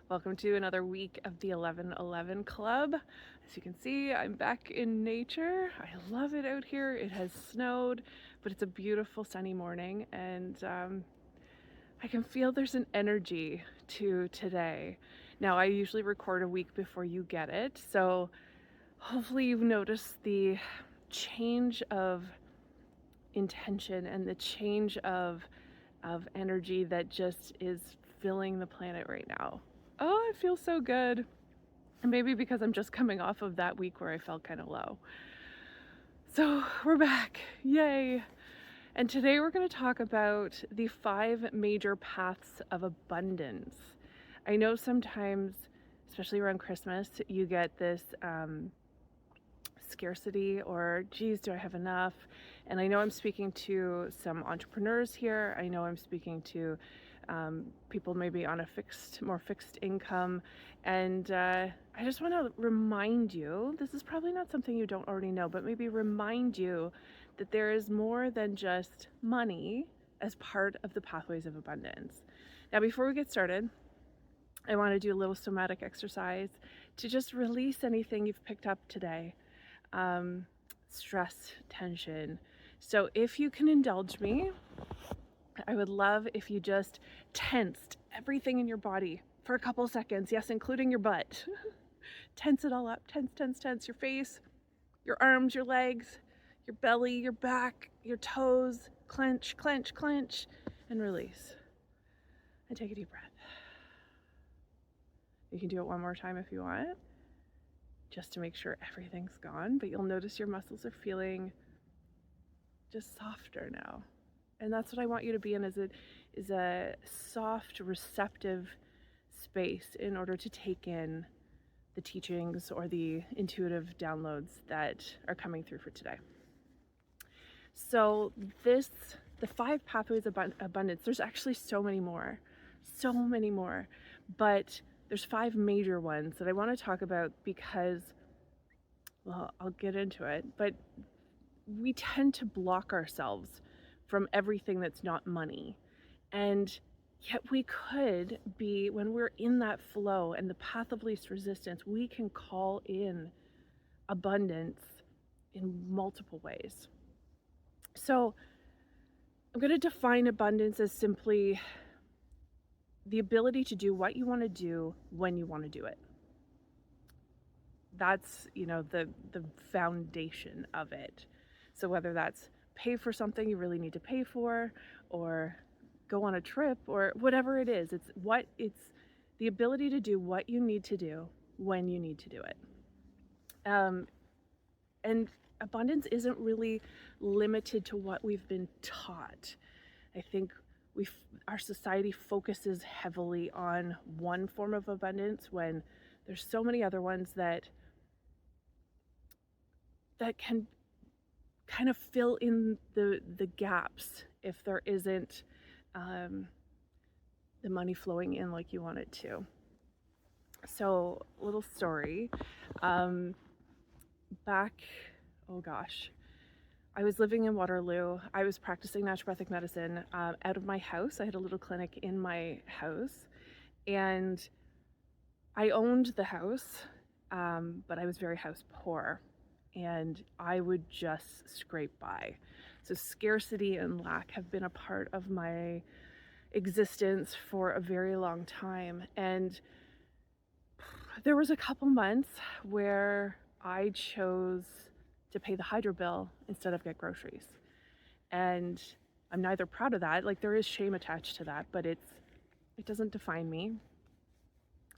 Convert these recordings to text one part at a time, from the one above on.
Welcome to another week of the 1111 Club. As you can see, I'm back in nature. I love it out here. It has snowed, but it's a beautiful sunny morning, and I can feel there's an energy to today. Now, I usually record a week before you get it, so hopefully you've noticed the change of intention and the change of energy that just is filling the planet right now. Oh, it feels so good. And maybe because I'm just coming off of that week where I felt kind of low. So we're back. Yay. And today we're going to talk about the 5 major paths of abundance. I know sometimes, especially around Christmas, you get this scarcity or, geez, do I have enough? And I know I'm speaking to some entrepreneurs here. I know I'm speaking to people maybe on a more fixed income. And I just want to remind you, this is probably not something you don't already know, but maybe remind you that there is more than just money as part of the pathways of abundance. Now, before we get started, I want to do a little somatic exercise to just release anything you've picked up today. Stress, tension. So if you can indulge me, I would love if you just tensed everything in your body for a couple seconds. Yes, including your butt. Tense it all up. Tense, tense, tense. Your face, your arms, your legs, your belly, your back, your toes. Clench, clench, clench, and release. And take a deep breath. You can do it one more time if you want, just to make sure everything's gone. But you'll notice your muscles are feeling just softer now. And that's what I want you to be in, is a soft, receptive space in order to take in the teachings or the intuitive downloads that are coming through for today. So the 5 pathways of abundance, there's actually so many more, but there's 5 major ones that I want to talk about because, well, I'll get into it, but we tend to block ourselves from everything that's not money. And yet we could be, when we're in that flow and the path of least resistance, we can call in abundance in multiple ways. So I'm going to define abundance as simply the ability to do what you want to do when you want to do it. That's, the foundation of it. So whether that's pay for something you really need to pay for, or go on a trip, or whatever it is, it's the ability to do what you need to do when you need to do it. And abundance isn't really limited to what we've been taught. I think our society focuses heavily on one form of abundance when there's so many other ones that can kind of fill in the gaps if there isn't the money flowing in like you want it to. So, little story. I was living in Waterloo. I was practicing naturopathic medicine out of my house. I had a little clinic in my house, and I owned the house, but I was very house poor, and I would just scrape by. So scarcity and lack have been a part of my existence for a very long time. And there was a couple months where I chose to pay the hydro bill instead of get groceries. And I'm neither proud of that, like there is shame attached to that, but it doesn't define me.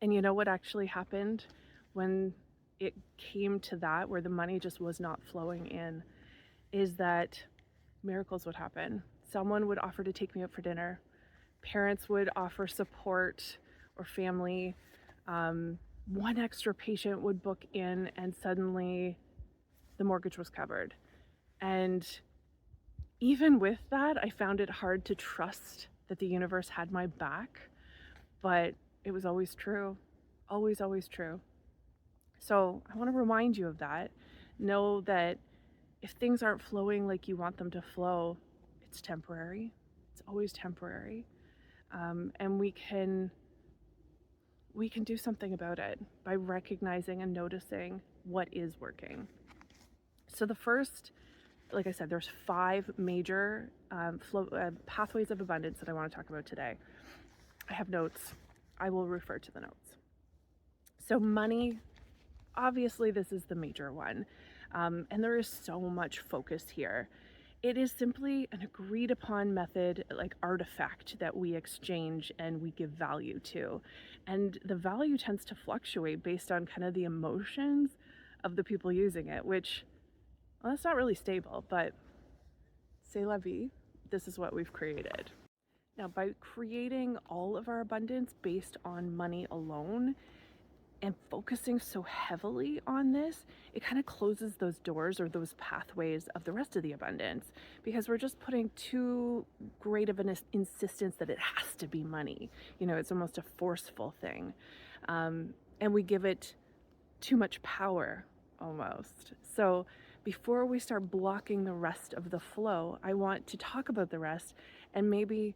And you know what actually happened when it came to that, where the money just was not flowing in, is that miracles would happen. Someone would offer to take me out for dinner. Parents would offer support, or family. One extra patient would book in, and suddenly the mortgage was covered. And even with that, I found it hard to trust that the universe had my back, but it was always true. Always, always true. So I want to remind you of that. Know that if things aren't flowing like you want them to flow, it's temporary. It's always temporary. And we can we can do something about it by recognizing and noticing what is working. So the first, like I said, there's 5 major pathways of abundance that I want to talk about today. I have notes. I will refer to the notes. So money, obviously this is the major one. And there is so much focus here. It is simply an agreed upon method, like artifact that we exchange and we give value to. And the value tends to fluctuate based on kind of the emotions of the people using it, which, well, it's not really stable, but c'est la vie. This is what we've created. Now, by creating all of our abundance based on money alone, and focusing so heavily on this, it kind of closes those doors or those pathways of the rest of the abundance, because we're just putting too great of an insistence that it has to be money. It's almost a forceful thing. And we give it too much power almost. So before we start blocking the rest of the flow, I want to talk about the rest and maybe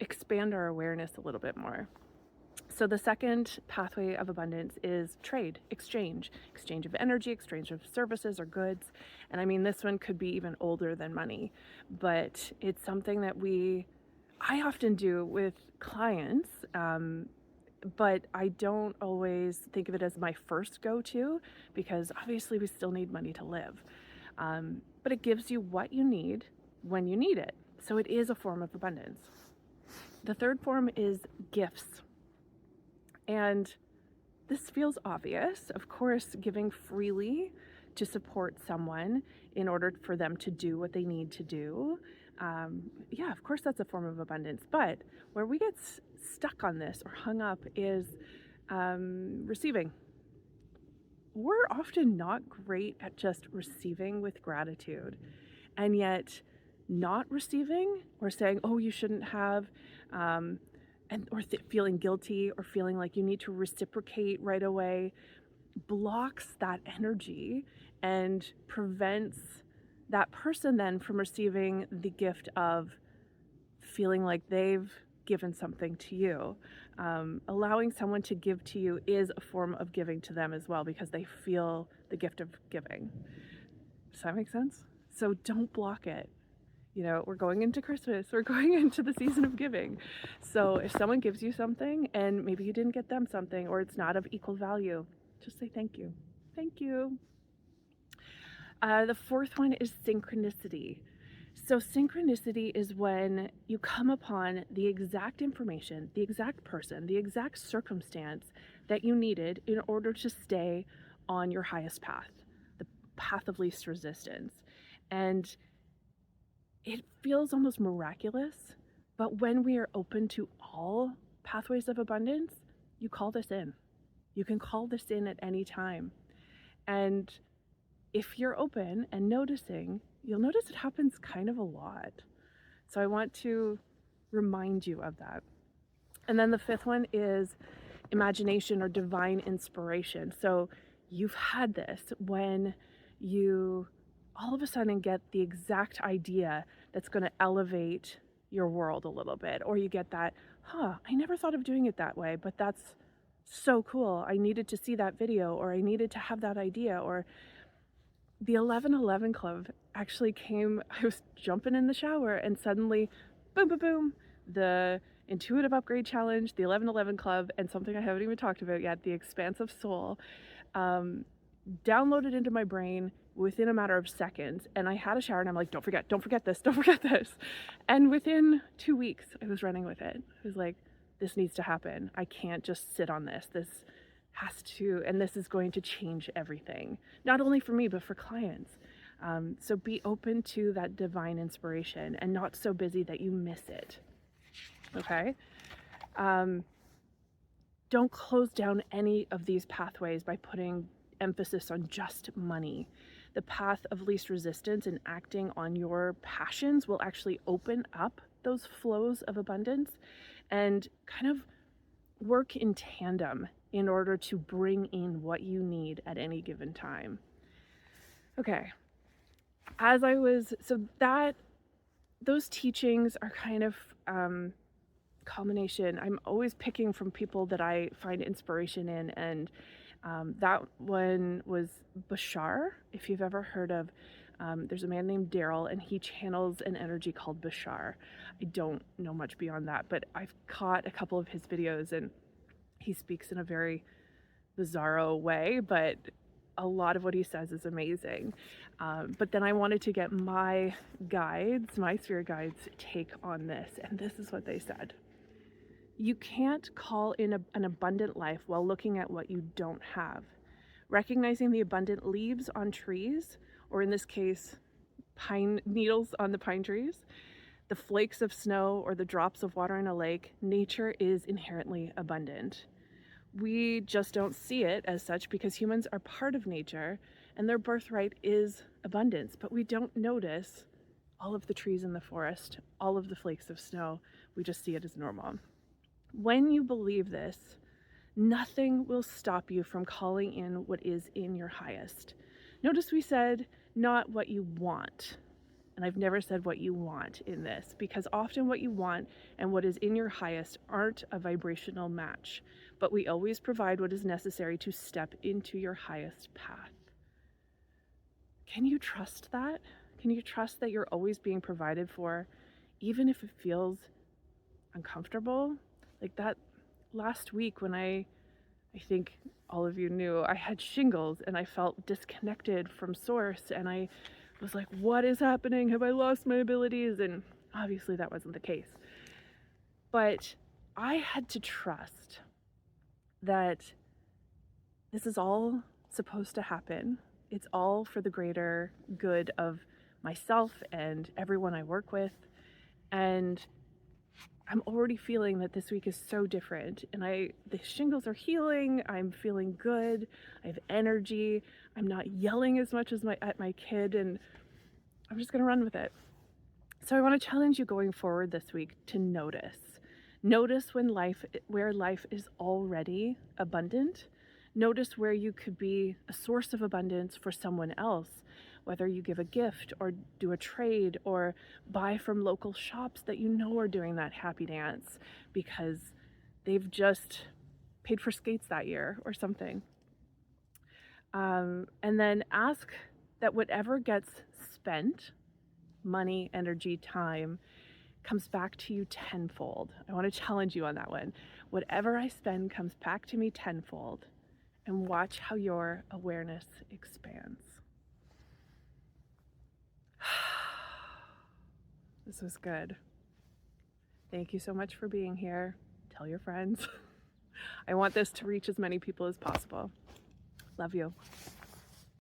expand our awareness a little bit more. So the second pathway of abundance is trade, exchange of energy, exchange of services or goods. And I mean, this one could be even older than money, but it's something that I often do with clients, but I don't always think of it as my first go-to, because obviously we still need money to live. But it gives you what you need when you need it. So it is a form of abundance. The third form is gifts. And this feels obvious. Of course, giving freely to support someone in order for them to do what they need to do. Yeah, of course, that's a form of abundance. But where we get stuck on this or hung up is receiving. We're often not great at just receiving with gratitude, and yet not receiving or saying, oh, you shouldn't have, or feeling guilty or feeling like you need to reciprocate right away blocks that energy and prevents that person then from receiving the gift of feeling like they've given something to you. Allowing someone to give to you is a form of giving to them as well, because they feel the gift of giving. Does that make sense? So don't block it. We're going into Christmas, we're going into the season of giving. So if someone gives you something and maybe you didn't get them something, or it's not of equal value, just say thank you. Thank you. The fourth one is synchronicity. So synchronicity is when you come upon the exact information, the exact person, the exact circumstance that you needed in order to stay on your highest path, the path of least resistance. And it feels almost miraculous, but when we are open to all pathways of abundance, you call this in. You can call this in at any time. And if you're open and noticing, you'll notice it happens kind of a lot. So I want to remind you of that. And then the fifth one is imagination or divine inspiration. So you've had this when you all of a sudden get the exact idea that's going to elevate your world a little bit, or you get that, I never thought of doing it that way, but that's so cool. I needed to see that video, or I needed to have that idea. Or the 11:11 Club actually came. I was jumping in the shower and suddenly, boom, boom, boom, the Intuitive Upgrade Challenge, the 11:11 Club, and something I haven't even talked about yet, the Expansive Soul, downloaded into my brain within a matter of seconds. And I had a shower and I'm like, don't forget this. And within 2 weeks, I was running with it. I was like, this needs to happen. I can't just sit on this. This has to, and this is going to change everything, not only for me, but for clients. So be open to that divine inspiration and not so busy that you miss it. Okay? Don't close down any of these pathways by putting emphasis on just money. The path of least resistance and acting on your passions will actually open up those flows of abundance and kind of work in tandem in order to bring in what you need at any given time. Okay. Those teachings are kind of culmination. I'm always picking from people that I find inspiration in, and that one was Bashar. If you've ever heard of, there's a man named Daryl, and he channels an energy called Bashar. I don't know much beyond that, but I've caught a couple of his videos, and he speaks in a very bizarro way, but a lot of what he says is amazing. But then I wanted to get my guides, my spirit guides, take on this, and this is what they said. You can't call in an abundant life while looking at what you don't have. Recognizing the abundant leaves on trees, or in this case, pine needles on the pine trees, the flakes of snow, or the drops of water in a lake, nature is inherently abundant. We just don't see it as such because humans are part of nature and their birthright is abundance, but we don't notice all of the trees in the forest, all of the flakes of snow. We just see it as normal. When you believe this, nothing will stop you from calling in what is in your highest. Notice we said not what you want. And I've never said what you want in this, because often what you want and what is in your highest aren't a vibrational match, but we always provide what is necessary to step into your highest path. Can you trust that? Can you trust that you're always being provided for, even if it feels uncomfortable? Like that last week when I think all of you knew I had shingles and I felt disconnected from source, and I was like, what is happening? Have I lost my abilities? And obviously that wasn't the case. But I had to trust that this is all supposed to happen. It's all for the greater good of myself and everyone I work with. And I'm already feeling that this week is so different, and the shingles are healing. I'm feeling good. I have energy. I'm not yelling as much as at my kid, and I'm just gonna run with it. So I want to challenge you going forward this week to notice. Notice where life is already abundant. Notice where you could be a source of abundance for someone else, whether you give a gift or do a trade or buy from local shops that you know are doing that happy dance because they've just paid for skates that year or something. And then ask that whatever gets spent, money, energy, time, comes back to you tenfold. I want to challenge you on that one. Whatever I spend comes back to me tenfold, and watch how your awareness expands. This was good. Thank you so much for being here. Tell your friends. I want this to reach as many people as possible. Love you.